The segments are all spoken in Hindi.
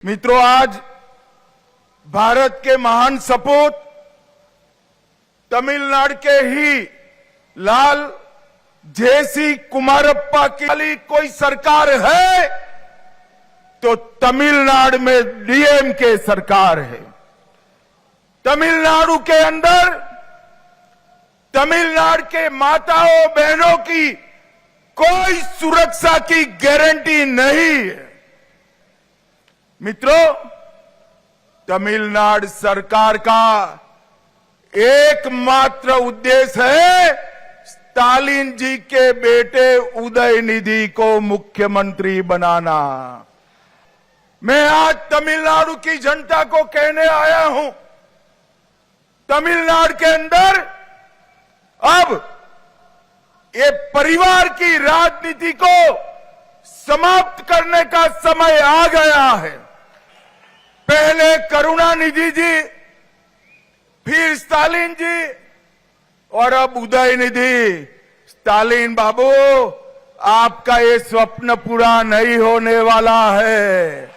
मित्रों, आज भारत के महान सपूत तमिलनाडु के ही लाल जेसी कुमारप्पा की वाली कोई सरकार है तो तमिलनाडु में डीएमके सरकार है। तमिलनाडु के अंदर तमिलनाडु के माताओं बहनों की कोई सुरक्षा की गारंटी नहीं है। मित्रों, तमिलनाडु सरकार का एकमात्र उद्देश्य है स्टालिन जी के बेटे उदयनिधि को मुख्यमंत्री बनाना। मैं आज तमिलनाडु की जनता को कहने आया हूं, तमिलनाडु के अंदर अब ये परिवार की राजनीति को समाप्त करने का समय आ गया है। पहले करुणानिधि जी, फिर स्टालिन जी और अब उदयनिधि। स्टालिन बाबू, आपका ये स्वप्न पूरा नहीं होने वाला है।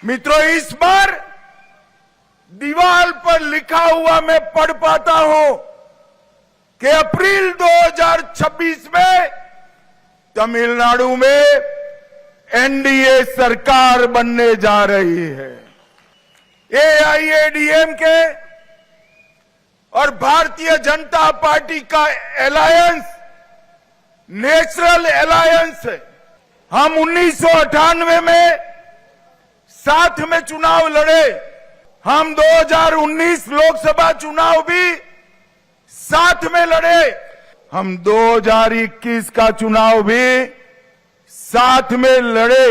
मित्रों, इस बार दीवार पर लिखा हुआ मैं पढ़ पाता हूं कि अप्रैल 2026 में तमिलनाडु में एनडीए सरकार बनने जा रही है। एआईएडीएमके और भारतीय जनता पार्टी का अलायंस नेशनल अलायंस है। हम 1998 में साथ में चुनाव लड़े, हम 2019 लोकसभा चुनाव भी साथ में लड़े, हम 2021 का चुनाव भी साथ में लड़े,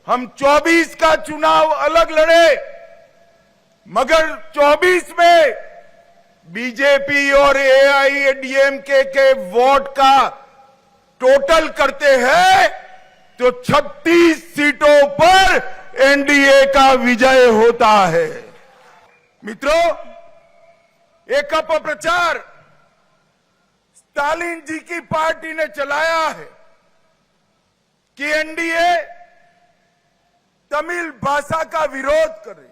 हम 24 का चुनाव अलग लड़े, मगर 24 में बीजेपी और एआईएडीएमके के वोट का टोटल करते हैं तो 36 सीटों पर एनडीए का विजय होता है। मित्रों, एक अपप्रचार स्टालिन जी की पार्टी ने चलाया है कि एनडीए तमिल भाषा का विरोध कर रही।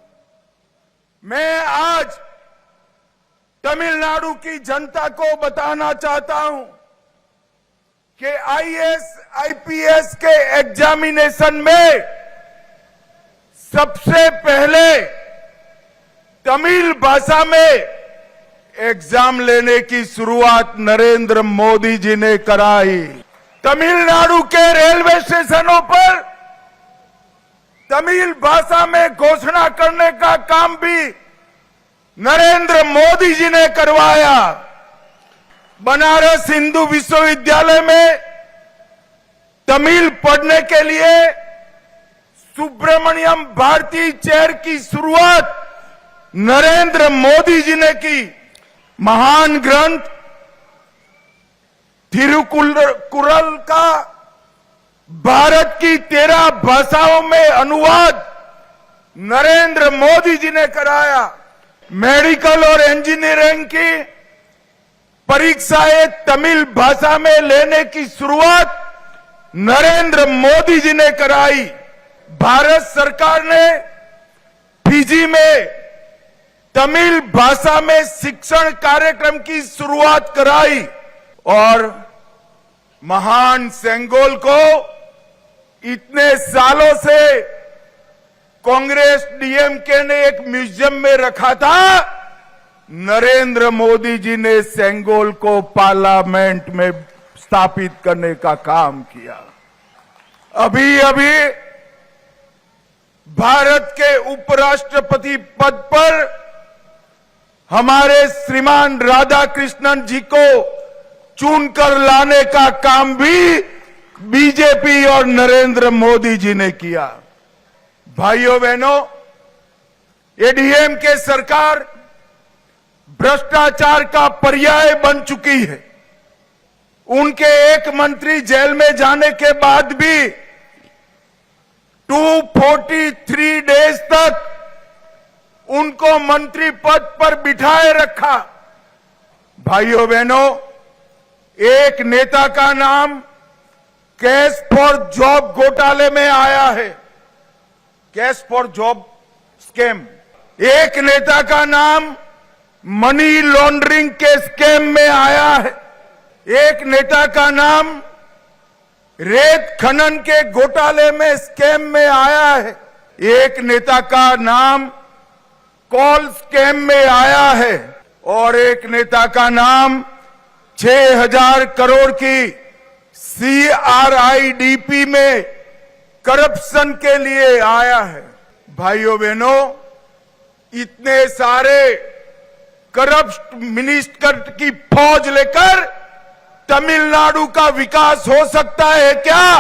मैं आज तमिलनाडु की जनता को बताना चाहता हूं कि आईएएस आईपीएस के एग्जामिनेशन में सबसे पहले तमिल भाषा में एग्जाम लेने की शुरुआत नरेंद्र मोदी जी ने कराई। तमिलनाडु के रेलवे स्टेशनों पर तमिल भाषा में घोषणा करने का काम भी नरेंद्र मोदी जी ने करवाया। बनारस हिंदू विश्वविद्यालय में तमिल पढ़ने के लिए सुब्रमण्यम भारती चेयर की शुरुआत नरेंद्र मोदी जी ने की। महान ग्रंथ थिरुकुरल का भारत की 13 भाषाओं में अनुवाद नरेंद्र मोदी जी ने कराया। मेडिकल और इंजीनियरिंग की परीक्षाएं तमिल भाषा में लेने की शुरुआत नरेंद्र मोदी जी ने कराई। भारत सरकार ने फिजी में तमिल भाषा में शिक्षण कार्यक्रम की शुरुआत कराई और महान सेंगोल को इतने सालों से कांग्रेस डीएमके ने एक म्यूजियम में रखा था, नरेंद्र मोदी जी ने सेंगोल को पार्लियामेंट में स्थापित करने का काम किया। अभी अभी भारत के उपराष्ट्रपति पद पर हमारे श्रीमान राधाकृष्णन जी को चुनकर लाने का काम भी बीजेपी और नरेंद्र मोदी जी ने किया। भाइयों बहनों, एडीएमके सरकार भ्रष्टाचार का पर्याय बन चुकी है। उनके एक मंत्री जेल में जाने के बाद भी 243 डेज तक उनको मंत्री पद पर बिठाए रखा। भाइयों बहनों, एक नेता का नाम कैश फॉर जॉब घोटाले में आया है। Cash for job scam. एक नेता का नाम मनी लॉन्ड्रिंग के स्कैम में आया है, एक नेता का नाम रेत खनन के घोटाले में स्कैम में आया है, एक नेता का नाम कॉल स्कैम में आया है और एक नेता का नाम 6,000 करोड़ की CRIDP में करप्शन के लिए आया है। भाइयों बहनों, इतने सारे करप्ट मिनिस्टर की फौज लेकर तमिलनाडु का विकास हो सकता है क्या?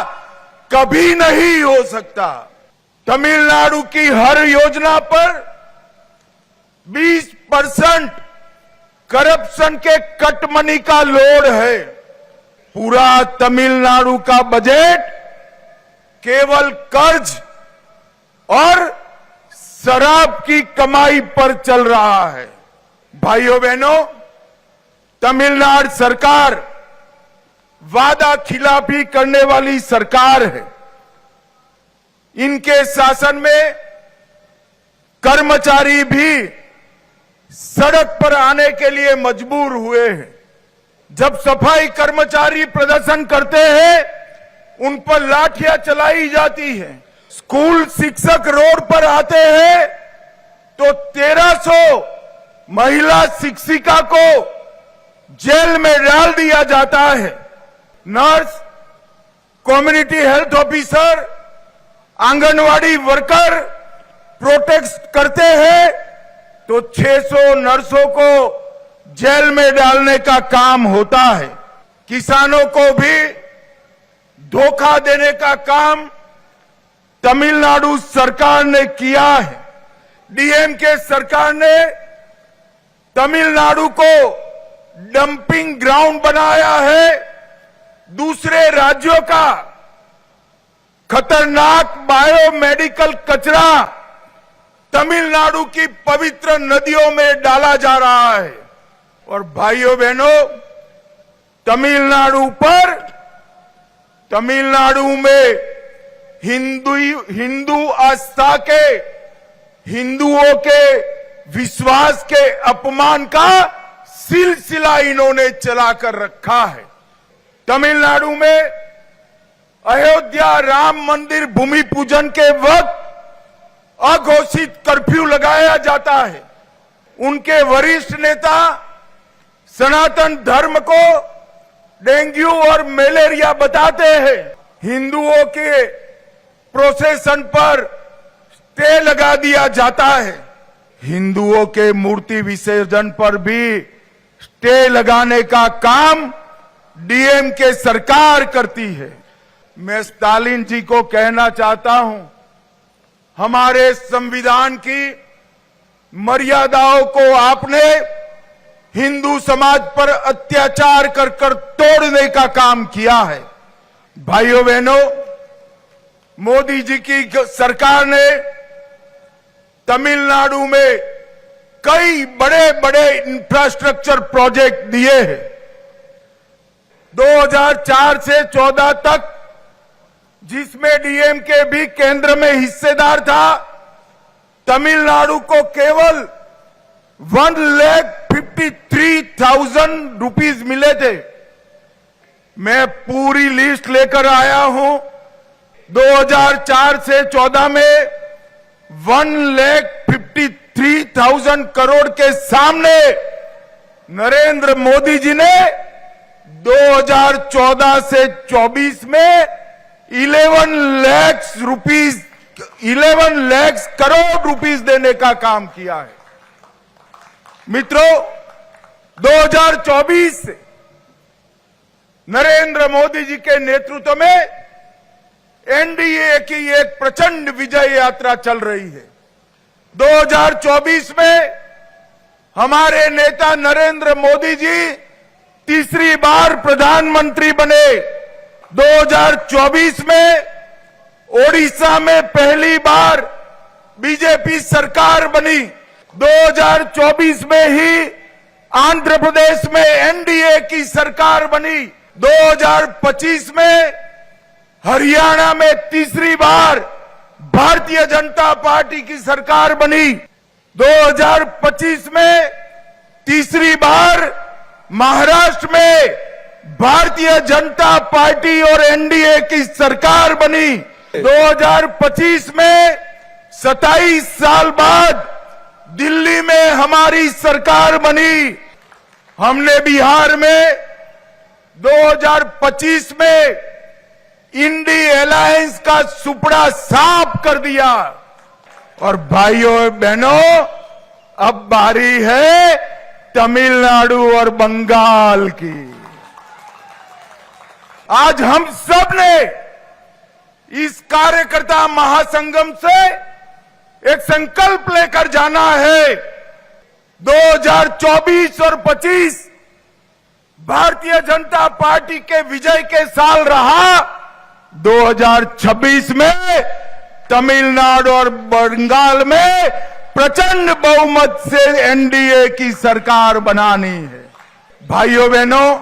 कभी नहीं हो सकता। तमिलनाडु की हर योजना पर 20% करप्शन के कट मनी का लोड है। पूरा तमिलनाडु का बजट केवल कर्ज और शराब की कमाई पर चल रहा है। भाइयों बहनों, तमिलनाडु सरकार वादा खिलाफी करने वाली सरकार है। इनके शासन में कर्मचारी भी सड़क पर आने के लिए मजबूर हुए हैं। जब सफाई कर्मचारी प्रदर्शन करते हैं उन पर लाठियां चलाई जाती है। स्कूल शिक्षक रोड पर आते हैं तो 1300 महिला शिक्षिका को जेल में डाल दिया जाता है। Nurse, community health officer, anganwadi worker protest करते हैं तो 600 नर्सों को जेल में डालने का काम होता है। किसानों को भी धोखा देने का काम तमिलनाडु सरकार ने किया है। डीएमके सरकार ने तमिलनाडु को डंपिंग ग्राउंड बनाया है। दूसरे राज्यों का खतरनाक बायोमेडिकल कचरा तमिलनाडु की पवित्र नदियों में डाला जा रहा है। और भाइयों बहनों, तमिलनाडु में हिंदू आस्था के, हिंदुओं के विश्वास के अपमान का सिलसिला इन्होंने चलाकर रखा है। तमिलनाडु में अयोध्या राम मंदिर भूमि पूजन के वक्त अघोषित कर्फ्यू लगाया जाता है। उनके वरिष्ठ नेता सनातन धर्म को डेंगू और मलेरिया बताते हैं। हिंदुओं के प्रोसेशन पर स्टे लगा दिया जाता है। हिंदुओं के मूर्ति विसर्जन पर भी स्टे लगाने का काम डीएमके सरकार करती है। मैं स्टालिन जी को कहना चाहता हूं, हमारे संविधान की मर्यादाओं को आपने हिंदू समाज पर अत्याचार कर कर तोड़ने का काम किया है। भाइयों बहनों, मोदी जी की सरकार ने तमिलनाडु में कई बड़े बड़े इंफ्रास्ट्रक्चर प्रोजेक्ट दिए हैं। 2004 से 14 तक, जिसमें डीएमके भी केंद्र में हिस्सेदार था, तमिलनाडु को केवल 1,53,000 रुपीज मिले थे। मैं पूरी लिस्ट लेकर आया हूं। 2004 से 14 में 1,53,000 करोड़ के सामने नरेंद्र मोदी जी ने 2014 से 24 में 11 लाख करोड़ रुपीस देने का काम किया है। मित्रों, 2024 से नरेंद्र मोदी जी के नेतृत्व में एनडीए की एक प्रचंड विजय यात्रा चल रही है। 2024 में हमारे नेता नरेंद्र मोदी जी तीसरी बार प्रधानमंत्री बने। 2024 में ओडिशा में पहली बार बीजेपी सरकार बनी। 2024 में ही आंध्र प्रदेश में एनडीए की सरकार बनी। 2025 में हरियाणा में तीसरी बार भारतीय जनता पार्टी की सरकार बनी। 2025 में तीसरी बार महाराष्ट्र में भारतीय जनता पार्टी और एनडीए की सरकार बनी। 2025 में 27 साल बाद दिल्ली में हमारी सरकार बनी। हमने बिहार में 2025 में इंडी अलायंस का सुपड़ा साफ कर दिया। और भाइयों बहनों, अब बारी है तमिलनाडु और बंगाल की। आज हम सब ने इस कार्यकर्ता महासंगम से एक संकल्प लेकर जाना है। 2024 और 25 भारतीय जनता पार्टी के विजय के साल रहा। 2026 में तमिलनाडु और बंगाल में प्रचंड बहुमत से एनडीए की सरकार बनानी है। भाइयों बहनों,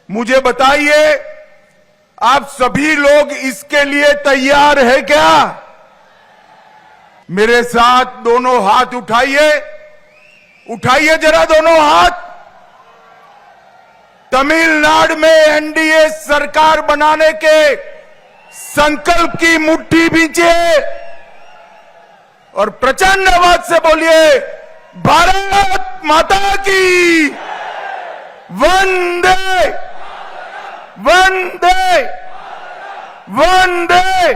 मुझे बताइए, आप सभी लोग इसके लिए तैयार हैं क्या? मेरे साथ दोनों हाथ उठाइए, उठाइए जरा दोनों हाथ। तमिलनाडु में एनडीए सरकार बनाने के संकल्प की मुट्ठी भींचिए और प्रचंड आवाज से बोलिए, भारत माता की वंदे वंदे वंदे।